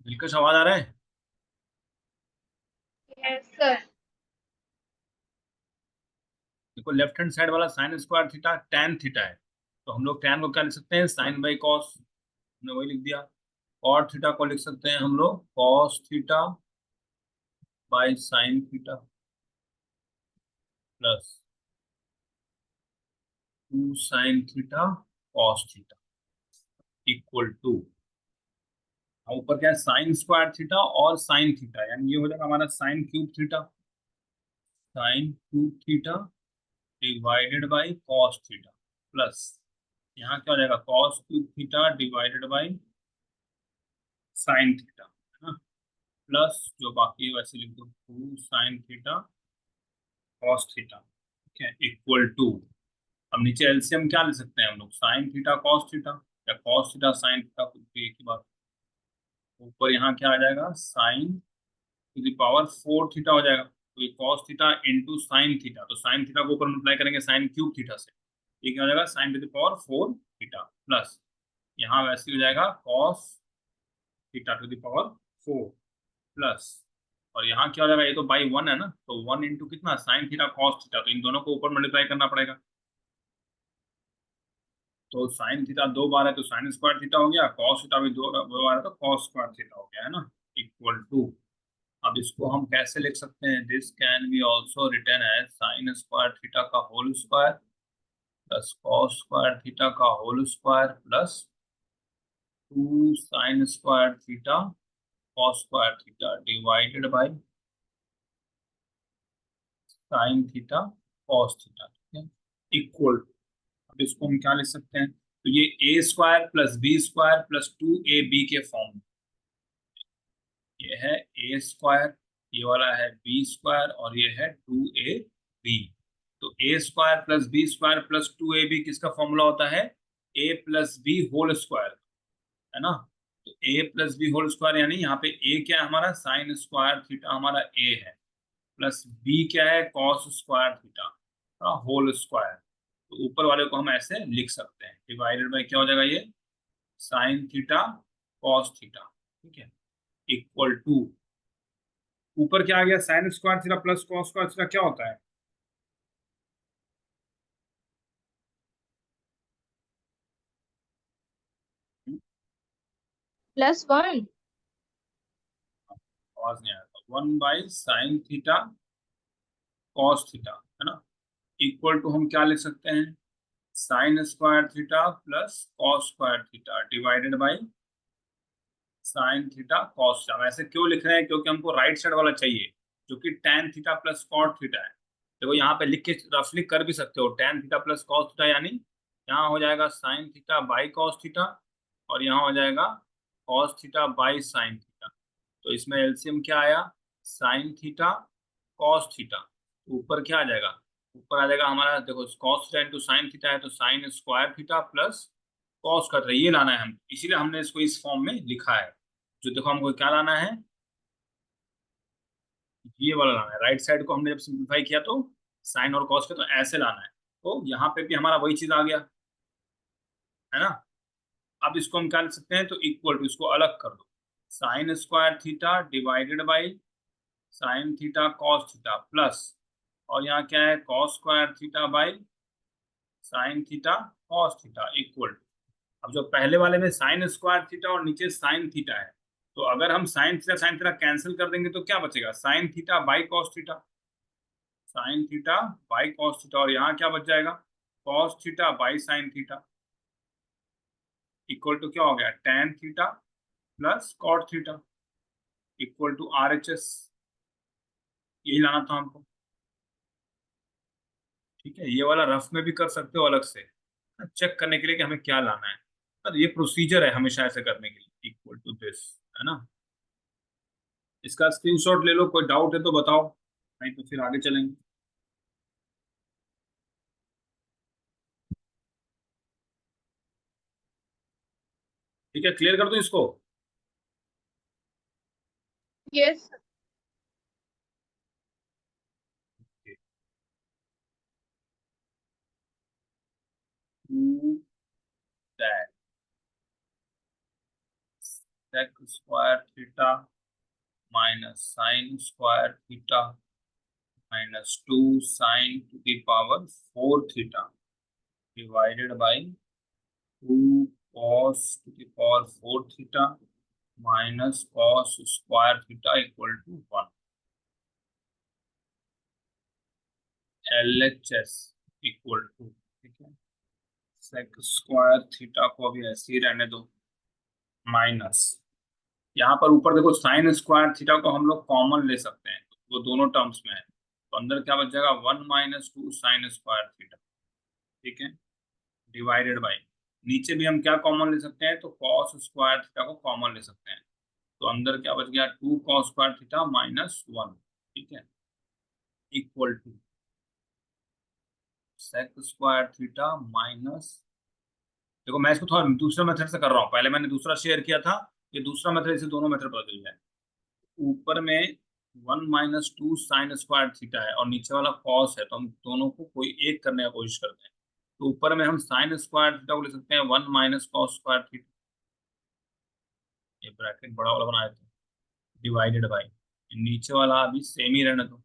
दिलकश आवाज आ रहा है। Yes sir. देखो लेफ्ट हैंड साइड वाला sign square theta tan theta है। तो हम लोग tan को क्या लिख सकते हैं, साइन बाई कॉस। हमने वही लिख दिया। कॉट थीटा को लिख सकते हैं हम लोग cos theta by sine theta plus 2 sine theta cos theta equal to, ऊपर क्या है, साइन स्क्वायर थीटा और साइन थीटा, यानी ये हो जाएगा हमारा sine cube theta. Sine cube theta divided by cos theta plus, यहाँ क्या हो जाएगा, cos cube theta divided by sine theta, है ना। प्लस जो बाकी है वैसे लिख दो, 2 साइन थीटा कॉस थीटा, ठीक है, इक्वल टू। अब नीचे एलसीएम क्या ले सकते हैं हम लोग, साइन थीटा कॉस थीटा या कॉस थीटा साइन थीटा, कुछ भी एक ही बात। ऊपर यहाँ क्या आ जाएगा, sign to the power 4 theta हो जाएगा, तो ये cos theta into sine theta, तो साइन थीटा को ऊपर मल्टीप्लाई करेंगे साइन क्यूब थीटा से, ये क्या हो जाएगा, sign to the power 4 theta plus, यहाँ वैसे ही हो जाएगा cos theta two the power 4 plus, और यहाँ क्या हो जाएगा, ये तो बाई 1 है ना, तो 1 इंटू कितना, साइन थीटा कॉस थीटा, तो इन दोनों को ऊपर मल्टीप्लाई करना पड़ेगा। तो साइन थीटा 2 बार है तो साइन स्क्वायर थीटा हो गया, कॉस थीटा भी दो बार है तो कॉस स्क्वायर थीटा हो गया, है ना, इक्वल टू। अब इसको हम कैसे लिख सकते हैं, this can be also written as sine square theta का whole square plus cos square theta का whole square plus 2 sine square theta cos square theta divided by sine theta cos theta, ठीक है, इक्वल। अब इसको हम क्या लिख सकते हैं, तो ये a square plus b square plus 2ab के फॉर्म में, ये है ए स्क्वायर, ये वाला है बी स्क्वायर और ये है 2ab। तो a square plus b square plus 2ab किसका फॉर्मूला होता है, a plus b whole square, है ना। तो a plus b whole square, यानी यहाँ पे ए क्या है हमारा, साइन स्क्वायर थीटा हमारा ए है, प्लस बी क्या है, कॉस स्क्वायर थीटा का होल स्क्वायर। तो ऊपर वाले को हम ऐसे लिख सकते हैं, डिवाइडेड बाय क्या हो जाएगा ये, साइन थीटा कॉस थीटा, ठीक है, इक्वल टू, ऊपर क्या आ गया, sign square theta plus cos square theta क्या होता है, +1। आवाज नहीं आया था, 1/साइन थीटा कॉस थीटा, है ना, इक्वल टू हम क्या लिख सकते हैं, sign square theta plus cos square theta divided by sine theta cos theta. ऐसे क्यों लिख रहे हैं, क्योंकि हमको राइट साइड वाला चाहिए जो कि tan theta plus cot theta है। देखो यहाँ पे लिख के रफली कर भी सकते हो, tan theta plus cos theta, यानी यहाँ हो जाएगा sign theta by cos theta और यहाँ हो जाएगा cos theta by sine theta. तो इसमें एलसीएम क्या आया, साइन थीटा कॉस थीटा, ऊपर क्या आ जाएगा, ऊपर आ जाएगा हमारा, देखो cos theta into sine theta है तो sign square theta plus cos कर रहे, ये लाना है हम, इसीलिए हमने इसको इस फॉर्म में लिखा है। जो देखो हमको क्या लाना है, ये वाला लाना है, राइट साइड को हमने जब सिंप्लीफाई किया तो साइन और कॉस के, तो ऐसे लाना है। तो यहाँ पे भी हमारा वही चीज आ गया, है ना। अब इसको हम क्या लिख सकते हैं, तो इक्वल टू, इसको अलग कर दो, sign square theta divided by sine theta cos theta plus, और यहाँ क्या है, cos square theta by sine theta cos theta equal. अब जो पहले वाले में साइन स्क्वायर थीटा और नीचे साइन थीटा है, तो अगर हम साइन थीटा कैंसिल कर देंगे तो क्या बचेगा, sine theta by cos theta, sine theta by cos theta, और यहाँ क्या बच जाएगा, cos theta by sine theta equal to क्या हो गया, tan theta plus cot theta equal to RHS। यही लाना था हमको, ठीक है। ये वाला रफ में भी कर सकते हो अलग से, चेक करने के लिए कि हमें क्या लाना है, पर ये प्रोसीजर है हमेशा ऐसे करने के लिए, इक्वल टू दिस, है ना। इसका स्क्रीनशॉट ले लो, कोई डाउट है तो बताओ, नहीं तो फिर आगे चलेंगे। ठीक है, क्लियर कर दो इसको। Yes. To that, sec square theta minus sine square theta minus 2 sine to the power 4 theta divided by 2 cos to the power 4 theta minus cos square theta equal to 1। LHS equal to, ठीक है, सेक square theta को अभी ऐसे ही रहने दो minus, यहाँ पर ऊपर देखो साइन स्क्वायर थीटा को हम लोग कॉमन ले सकते हैं, वो दोनों टर्म्स में है, तो अंदर क्या बच जाएगा 1 माइनस 2 साइन स्क्वायर थीटा, ठीक है, डिवाइडेड बाई, नीचे भी हम क्या कॉमन ले सकते हैं, तो कॉस स्क्वायर थीटा को कॉमन ले सकते हैं, तो अंदर क्या बच गया 2 कॉस स्क्वायर थीटा माइनस 1, ठीक है, equal to sec square theta minus, देखो मैं इसको थोड़ा दूसरे मेथड से कर रहा हूँ, पहले मैंने दूसरा शेयर किया था, ये दूसरा मेथड, इसे दोनों मेथड बदल जाए, ऊपर में 1 - 2 साइन स्क्वायर थीटा है और नीचे वाला कॉस है, तो हम दोनों को कोई एक करने का कोशिश करते हैं, तो ऊपर में हम साइन स्क्वायर थीटा को ले सकते हैं 1 माइनस कॉस स्क्वायर थीटा, ये ब्रैकेट बड़ा वाला बनाया था, डिवाइडेड बाई, नीचे वाला अभी सेम ही रहने दो,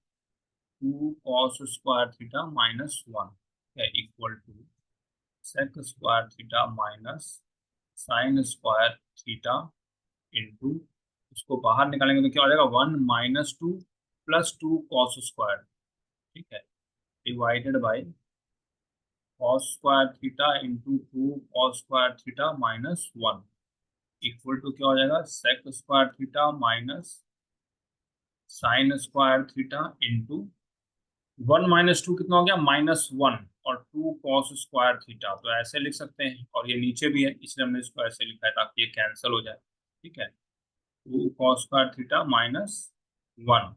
2 कॉस स्क्वायर थीटा माइनस 1 है equal to sec square theta minus sine square theta into, उसको बाहर निकालेंगे तो क्या हो जाएगा 1 - 2 प्लस 2 कॉस स्क्वायर, ठीक है, divided by cos square theta into 2 cos square theta minus 1 equal to क्या हो जाएगा sec square theta minus sine square theta into 1 - 2 कितना हो गया -1 और 2 कॉस स्क्वायर थीटा, तो ऐसे लिख सकते हैं, और ये नीचे भी है इसलिए हमने इसको ऐसे लिखा है ताकि ये कैंसिल हो जाए, ठीक है, 2 कॉस स्क्वायर थीटा माइनस 1,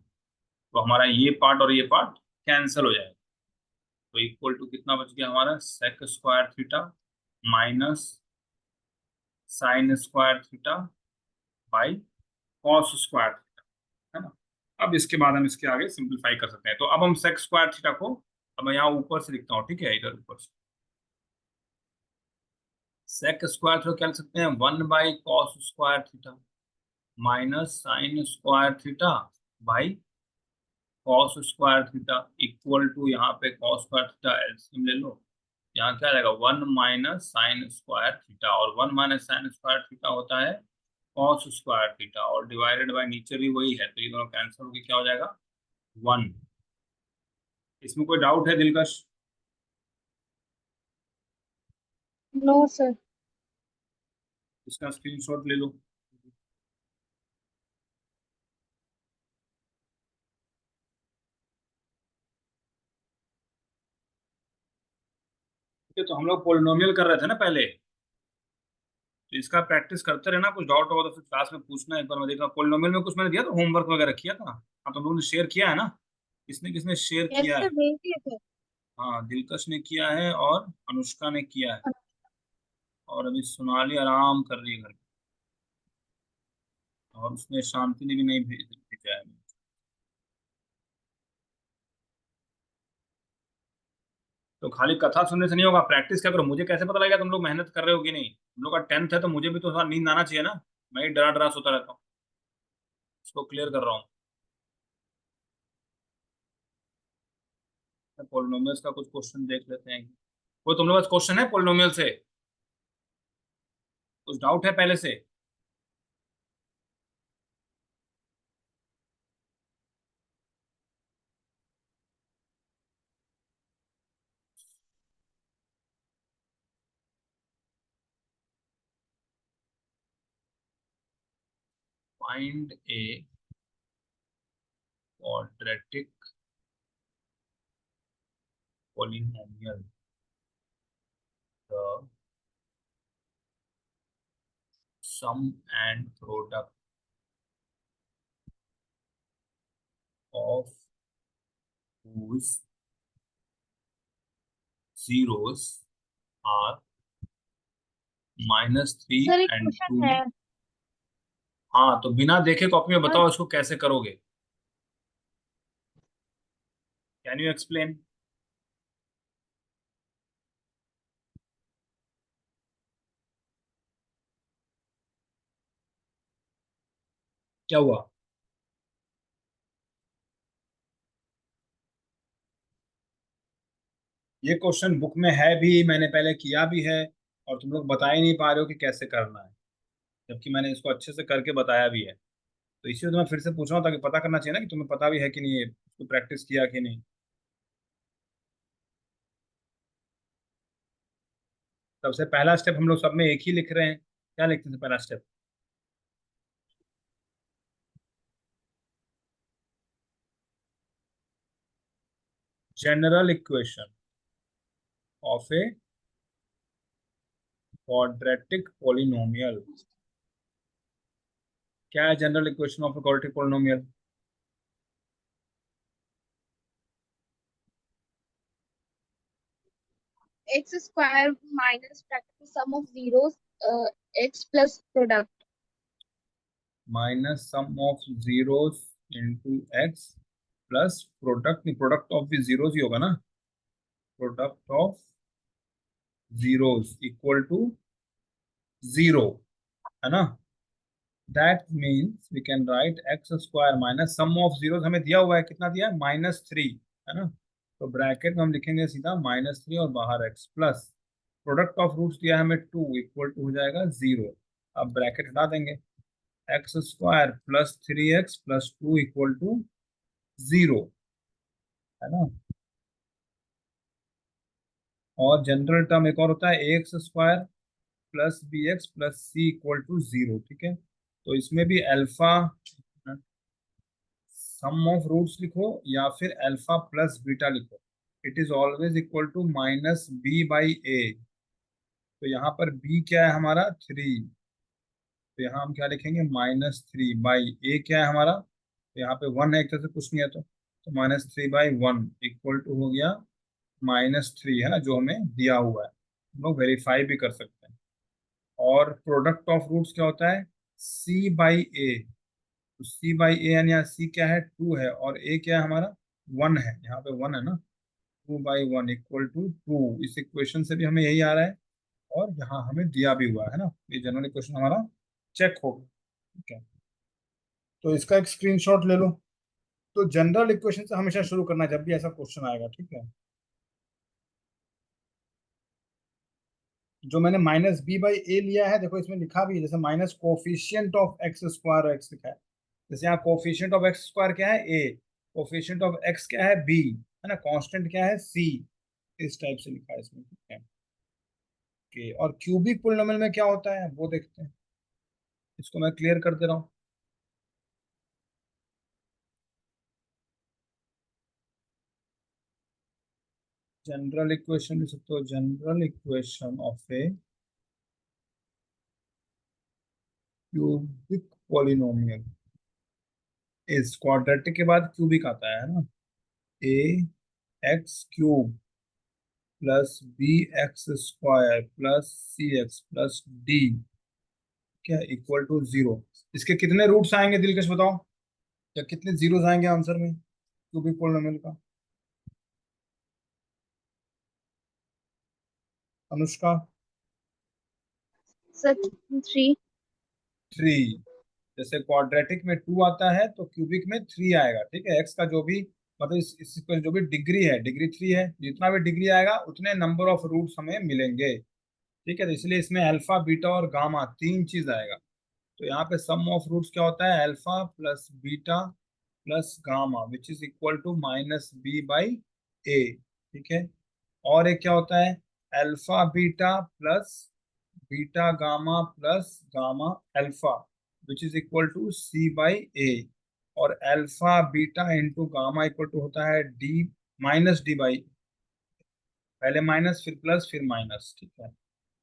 तो हमारा ये पार्ट और ये पार्ट कैंसिल हो जाएगा, तो इक्वल टू कितना बच गया हमारा sec square theta minus sine square theta by cos square theta, है ना। अब इसके बाद हम इसके आगे सिंप्लीफाई कर सकते हैं, तो अब हम सेक स्क्वायर थीटा को, अब मैं यहाँ ऊपर से लिखता हूँ, ठीक है, इधर ऊपर से सेक स्क्वायर थीटा क्या लिख सकते हैं 1/cos square theta minus sine square theta by cos square theta equal to, यहाँ पे कॉस स्क्वायर थीटा एलसीएम ले लो, यहाँ क्या रहेगा 1 माइनस साइन स्क्वायर थीटा, और 1 माइनस साइन स्क्वायर थीटा होता है कॉस स्क्वायर थीटा, और डिवाइडेड बाय नीचे भी वही है, तो ये दोनों कैंसिल होकर क्या हो जाएगा 1। इसमें कोई डाउट है दिलकश? No sir. इसका स्क्रीनशॉट ले लो। ठीक है, तो हम लोग पोलिनोमियल कर रहे थे ना पहले, तो इसका प्रैक्टिस करते रहना, कुछ डाउट होगा तो फिर क्लास में पूछना, एक बार मैं देखा पोलिनोमियल में कुछ मैंने दिया था, होमवर्क वगैरह किया था, हाँ, तो हम लोगों ने शेयर किया है ना, किसने किसने शेयर यस किया सर, है? भेज दिए थे। हाँ, दिलकश ने किया है और अनुष्का ने किया है, और अभी सोनाली आराम कर रही है घर पे, और उसने शांति ने भी नहीं भेजा है। तो खाली कथा सुनने से नहीं होगा, प्रैक्टिस क्या करो, मुझे कैसे पता लगेगा तुम लोग मेहनत कर रहे हो कि नहीं, तुम लोग का 10th है तो मुझे भी तो थोड़ा नींद आना चाहिए ना, मैं ही डरा डरा सोता रहता हूँ, इसको क्लियर कर रहा हूँ। पोलिनोमियल्स का कुछ क्वेश्चन देख लेते हैं, कोई तुम लोग का क्वेश्चन है पोलिनोमियल से, कुछ डाउट है पहले से? Find A quadratic polynomial, the sum and product of whose zeros are -3 sir एक and क्वेश्चन 2। है। हाँ, तो बिना देखे कॉपी में हाँ, बताओ इसको कैसे करोगे, कैन यू एक्सप्लेन? क्या हुआ? ये क्वेश्चन बुक में है भी, मैंने पहले किया भी है, और तुम लोग बता ही नहीं पा रहे हो कि कैसे करना है, जबकि मैंने इसको अच्छे से करके बताया भी है। तो इसीलिए तो मैं फिर से पूछ रहा हूँ, ताकि पता करना चाहिए ना कि तुम्हें पता भी है कि नहीं, ये इसको प्रैक्टिस किया कि नहीं। सबसे पहला स्टेप हम लोग सब में एक ही लिख रहे हैं। क्या लिखते थे पहला step? General equation of a quadratic polynomial. क्या है general equation of a quadratic polynomial? X square minus bracket sum of zeros, x plus product. Minus sum of zeros into x plus product, नहीं product of भी zeros ही होगा ना, product of zeros equal to zero, है ना। That means we can write x square minus sum of zeros, हमें दिया हुआ है, कितना दिया है, -3, है ना। तो ब्रैकेट में हम लिखेंगे सीधा -3 और बाहर x plus product of roots दिया है हमें 2 इक्वल टू हो जाएगा 0। अब ब्रैकेट हटा देंगे, x square plus 3x plus 2 equal to 0, है ना। और जनरल टर्म एक और होता है a x square plus b x plus c equal to 0, ठीक है। तो इसमें भी अल्फा सम ऑफ रूट्स लिखो या फिर अल्फा प्लस बीटा लिखो, it is always equal to -b/a। तो यहाँ पर b क्या है हमारा 3, तो यहाँ हम क्या लिखेंगे -3/a क्या है हमारा, तो यहाँ पे 1 है, एक तरह से कुछ नहीं है, तो -3/1 इक्वल टू हो गया -3, है ना, जो हमें दिया हुआ है, हम लोग वेरीफाई भी कर सकते हैं। और प्रोडक्ट ऑफ रूट्स क्या होता है, c/a। तो c/a यानी यहाँ c क्या है 2 है, और a क्या है हमारा 1 है, यहाँ पे 1 है ना, 2/1 इक्वल टू 2, इस इक्वेशन से भी हमें यही आ रहा है, और यहाँ हमें दिया भी हुआ है ना, ये जनरल इक्वेशन हमारा चेक हो गया, ठीक है। तो इसका एक स्क्रीनशॉट ले लो। तो जनरल इक्वेशन से हमेशा शुरू करना है जब भी ऐसा क्वेश्चन आएगा, ठीक है। जो मैंने -b/a लिया है, देखो इसमें लिखा भी है, जैसे minus coefficient of x square x लिखा है, जैसे यहाँ कोफिशियंट ऑफ एक्स स्क्वायर क्या है a, कोफिशियंट ऑफ एक्स क्या है b, है ना, कांस्टेंट क्या है c, इस टाइप से लिखा है इसमें, ठीक है। ओके, और क्यूबिक पोलिनोमियल में क्या होता है वो देखते हैं, इसको मैं क्लियर कर दे रहा हूँ। जनरल इक्वेशन लिख सकते हो, general equation of a cubic polynomial इस क्वाड्रेटिक के बाद क्यूबिक आता है ना, a x cube plus b x square plus c x plus d क्या इक्वल टू 0। इसके कितने रूट्स आएंगे दिलकश बताओ, या कितने जीरोस आएंगे आंसर में क्यूबिक पोलिनोमियल का? अनुष्का? Sir, 3. 3। जैसे क्वाड्रेटिक में 2 आता है तो क्यूबिक में 3 आएगा, ठीक है। एक्स का जो भी मतलब इसको जो भी डिग्री है, डिग्री 3 है, जितना भी डिग्री आएगा उतने नंबर ऑफ रूट्स हमें मिलेंगे, ठीक है। तो इसलिए इसमें अल्फा बीटा और गामा 3 चीज आएगा। तो यहाँ पे सम ऑफ रूट्स क्या होता है, alpha plus beta plus gamma which is equal to -b/a, ठीक है। और एक क्या होता है, alpha beta plus beta gamma plus gamma alpha which is equal to c/a। और alpha beta into gamma equal to होता है d-d/, पहले माइनस फिर प्लस फिर माइनस, ठीक है।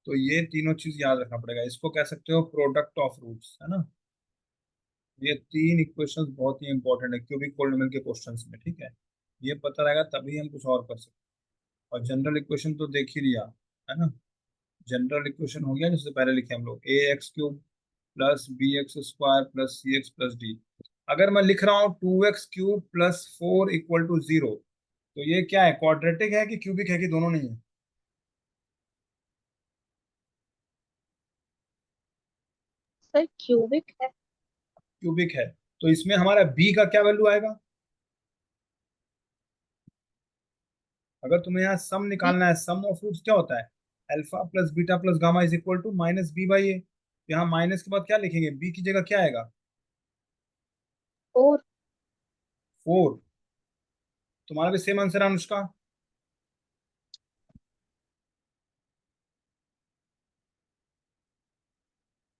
तो ये तीनों चीज याद रखना पड़ेगा, इसको कह सकते हो प्रोडक्ट ऑफ रूट्स, है ना। ये 3 इक्वेशंस बहुत ही इंपॉर्टेंट है क्यूबिक पोलिनोमियल के क्वेश्चंस में, ठीक है। ये पता रहेगा तभी हम कुछ और कर सकते हैं। और जनरल इक्वेशन तो देख ही लिया, है ना। जनरल इक्वेशन हो गया, जिससे पहले लिखे हम लोग a x cube plus b x square plus c x plus d. अगर मैं लिख रहा हूँ 2x³ प्लस 4 इक्वल टू 0, तो ये क्या है, क्वाड्रेटिक है कि क्यूबिक है कि दोनों नहीं है? Sir, cubic है. क्यूबिक है, तो इसमें हमारा बी का क्या वैल्यू आएगा? अगर तुम्हें यहाँ सम निकालना है, सम ऑफ रूट्स क्या होता है? Alpha plus beta plus gamma is equal to minus b by a. यहाँ माइनस के बाद क्या लिखेंगे? बी की जगह क्या आएगा? 4। 4। तुम्हारा भी सेम आंसर है अनुष्का?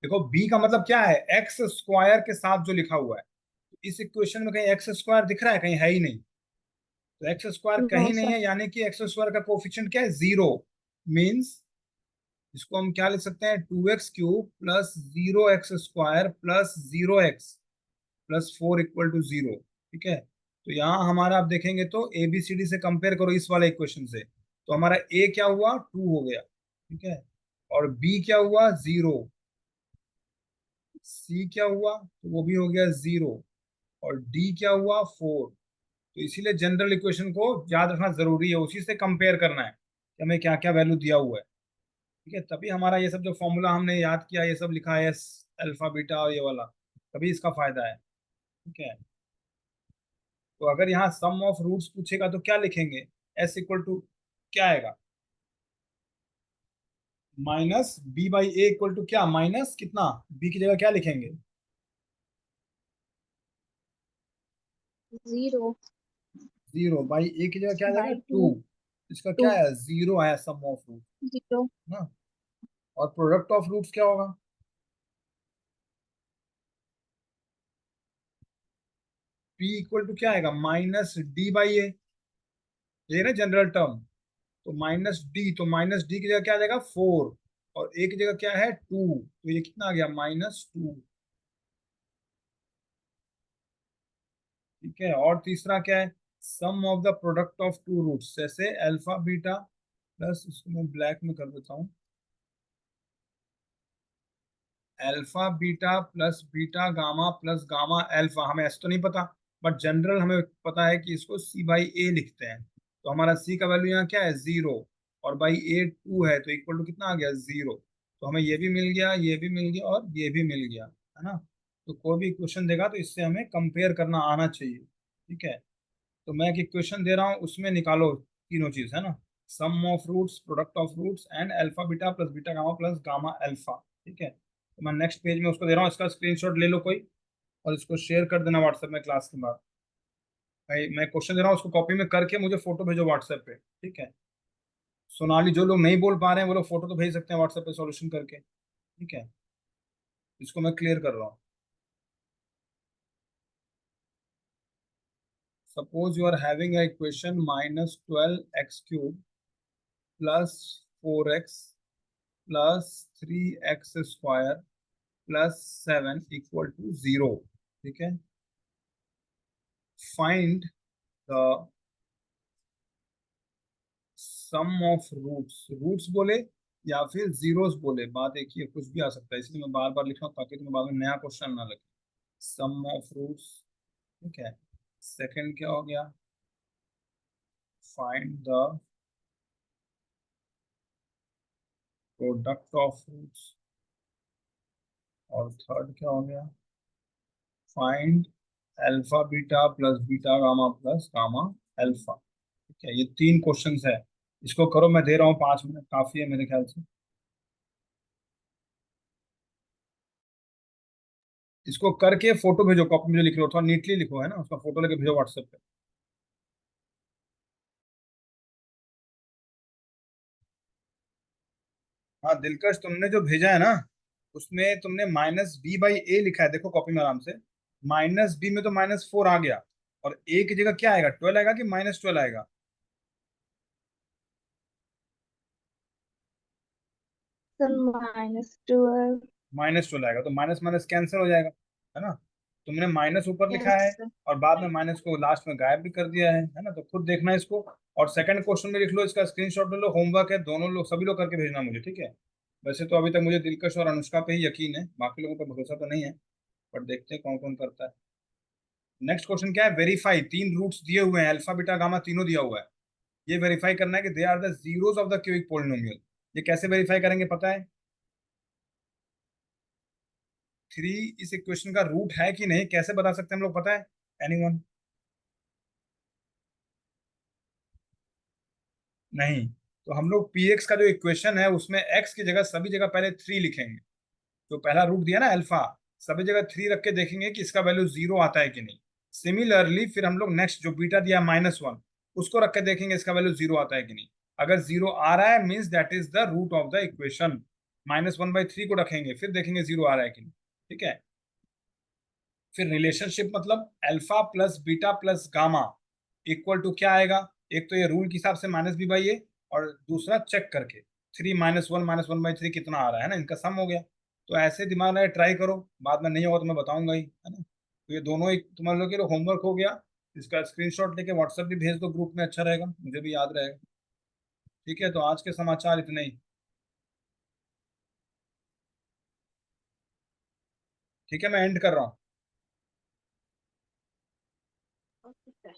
देखो बी का मतलब क्या है, एक्स स्क्वायर के साथ जो लिखा हुआ है। इस इक्वेशन में कहीं एक्स स्क्वायर दिख रहा है? कहीं है ही नहीं। तो एक्स स्क्वायर नो कहीं नहीं सर। है, यानी कि एक्स स्क्वायर का कोफिशिएंट क्या है? 0। मीन्स इसको हम क्या लिख सकते हैं? 2x³ plus 0x² plus 0x plus 4 equal to 0। ठीक है, तो यहाँ हमारा आप देखेंगे तो ए बी सी डी से कंपेयर करो इस वाले इक्वेशन से, तो हमारा ए क्या हुआ? 2 हो गया। ठीक है, और बी क्या हुआ? 0। सी क्या हुआ? तो वो भी हो गया 0। और डी क्या हुआ? 4। तो इसीलिए जनरल इक्वेशन को याद रखना जरूरी है, उसी से कंपेयर करना है कि हमें क्या क्या वैल्यू दिया हुआ है। ठीक है, तभी हमारा ये सब जो फॉर्मूला हमने याद किया, ये सब लिखा है, एस अल्फा बीटा और ये वाला, तभी इसका फायदा है। ठीक है, तो अगर यहाँ सम ऑफ रूट्स पूछेगा तो क्या लिखेंगे? एस इक्वल टू क्या आएगा? Minus b by a equal to क्या? माइनस कितना? बी की जगह क्या लिखेंगे? 0 0 बाई ए की जगह क्या आ जाएगा? बाई 2। 2। इसका क्या 2। है? 0 आया सम ऑफ रूट 0। ना। और प्रोडक्ट ऑफ रूट्स क्या होगा? पी इक्वल टू क्या आएगा? माइनस डी बाई ए, ये ना जनरल टर्म। तो माइनस डी, तो माइनस डी की जगह क्या आ जाएगा? 4। और ए की जगह क्या है? 2, तो ये कितना आ गया? -2। ठीक है, और तीसरा क्या है? Sum of the product of two roots, जैसे अल्फा बीटा प्लस, इसको मैं ब्लैक में कर देता हूँ, alpha beta plus beta gamma plus gamma alpha. हमें ऐसा तो नहीं पता, बट जनरल हमें पता है कि इसको सी बाई ए लिखते हैं। तो हमारा सी का वैल्यू यहाँ क्या है? 0। और बाई ए 2 है, तो इक्वल टू कितना आ गया? 0। तो हमें ये भी मिल गया, ये भी मिल गया और ये भी मिल गया, है ना। तो कोई भी क्वेश्चन देगा तो इससे हमें कंपेयर करना आना चाहिए। ठीक है, तो मैं एक इक्वेशन दे रहा हूँ, उसमें निकालो तीनों चीज, है ना। Sum of roots, product of roots and alpha beta plus beta gamma plus gamma alpha. ठीक है, तो मैं नेक्स्ट पेज में उसको दे रहा हूँ, इसका स्क्रीनशॉट ले लो कोई, और इसको शेयर कर देना व्हाट्सएप में क्लास के बाद। भाई मैं क्वेश्चन दे रहा हूँ, उसको कॉपी में करके मुझे फोटो भेजो व्हाट्सएप पे। ठीक है, सोनाली, जो लोग नहीं बोल पा रहे हैं वो लोग फोटो तो भेज सकते हैं व्हाट्सएप पे सॉल्यूशन करके। ठीक है, इसको मैं क्लियर कर रहा हूँ। Suppose you are having a equation -12x³ plus 4x plus 3x² plus 7 equal to 0। ठीक है, find the sum of roots. Roots बोले या फिर जीरोस बोले, बात एक ही है, कुछ भी आ सकता है, इसलिए मैं बार बार लिख रहा हूँ ताकि तुम्हें बाद में नया क्वेश्चन ना लगे। Sum of roots. ठीक है, सेकंड क्या हो गया? Find the product of roots. और थर्ड क्या हो गया? Find alpha beta plus beta gamma plus gamma alpha. ठीक है, ये तीन क्वेश्चंस है, इसको करो, मैं दे रहा हूँ 5 मिनट, काफी है मेरे ख्याल से। इसको करके फोटो भेजो, कॉपी में जो लिख लो थोड़ा नीटली लिखो, है ना, उसका फोटो लेके भेजो व्हाट्सएप पे। हाँ दिलकश, तुमने जो भेजा है ना, उसमें तुमने -b/a लिखा है, देखो कॉपी में आराम से। -b में तो -4 आ गया, और a की जगह क्या आएगा? 12 आएगा कि -12 आएगा? सर -12। -12 आएगा, तो माइनस माइनस कैंसिल हो जाएगा, है ना। तुमने माइनस ऊपर लिखा यस है सर। और बाद में माइनस को लास्ट में गायब भी कर दिया है ना, तो खुद देखना इसको। और सेकंड क्वेश्चन में लिख लो, इसका स्क्रीनशॉट ले लो, होमवर्क है, दोनों लोग, सभी लोग करके भेजना मुझे। ठीक है, वैसे तो अभी तक मुझे दिलकश और अनुष्का पे ही यकीन है, बाकी लोगों पर भरोसा तो नहीं है, पर देखते हैं कौन कौन करता है। नेक्स्ट क्वेश्चन क्या है? वेरीफाई। तीन रूट्स दिए हुए हैं, अल्फा बीटा गामा तीनों दिया हुआ है, ये वेरीफाई करना है कि they are the zeros of the cubic polynomial. ये कैसे वेरीफाई करेंगे पता है? 3 इस इक्वेशन का रूट है कि नहीं, कैसे बता सकते हैं हम लोग, पता है एनीवन? नहीं। तो हम लोग px का जो इक्वेशन है उसमें x की जगह सभी जगह पहले 3 लिखेंगे। जो पहला रूट दिया ना अल्फा, सभी जगह 3 रख के देखेंगे कि इसका वैल्यू 0 आता है कि नहीं। सिमिलरली फिर हम लोग नेक्स्ट जो बीटा दिया -1, उसको रख के देखेंगे इसका वैल्यू 0 आता है कि नहीं। अगर 0 आ रहा है means that is the root of the equation. -1/3 को रखेंगे, फिर देखेंगे 0 आ रहा है कि नहीं। ठीक है। फिर रिलेशनशिप मतलब alpha plus beta plus gamma equal to क्या आएगा? एक तो ये रूल के हिसाब से -b/a, और दूसरा चेक करके 3 -1 कितना आ रहा है ना, इनका सम हो गया। तो ऐसे दिमाग लगा ट्राई करो, बाद में नहीं होगा तो मैं बताऊंगा ही, है ना। तो ये दोनों एक तुम्हारे लोग के होमवर्क हो गया। इसका स्क्रीनशॉट लेके व्हाट्सएप भी भेज दो ग्रुप में, अच्छा रहेगा, मुझे भी याद रहेगा। ठीक है, तो आज के समाचार इतने ही। ठीक है, मैं एंड कर रहा हूँ। Okay.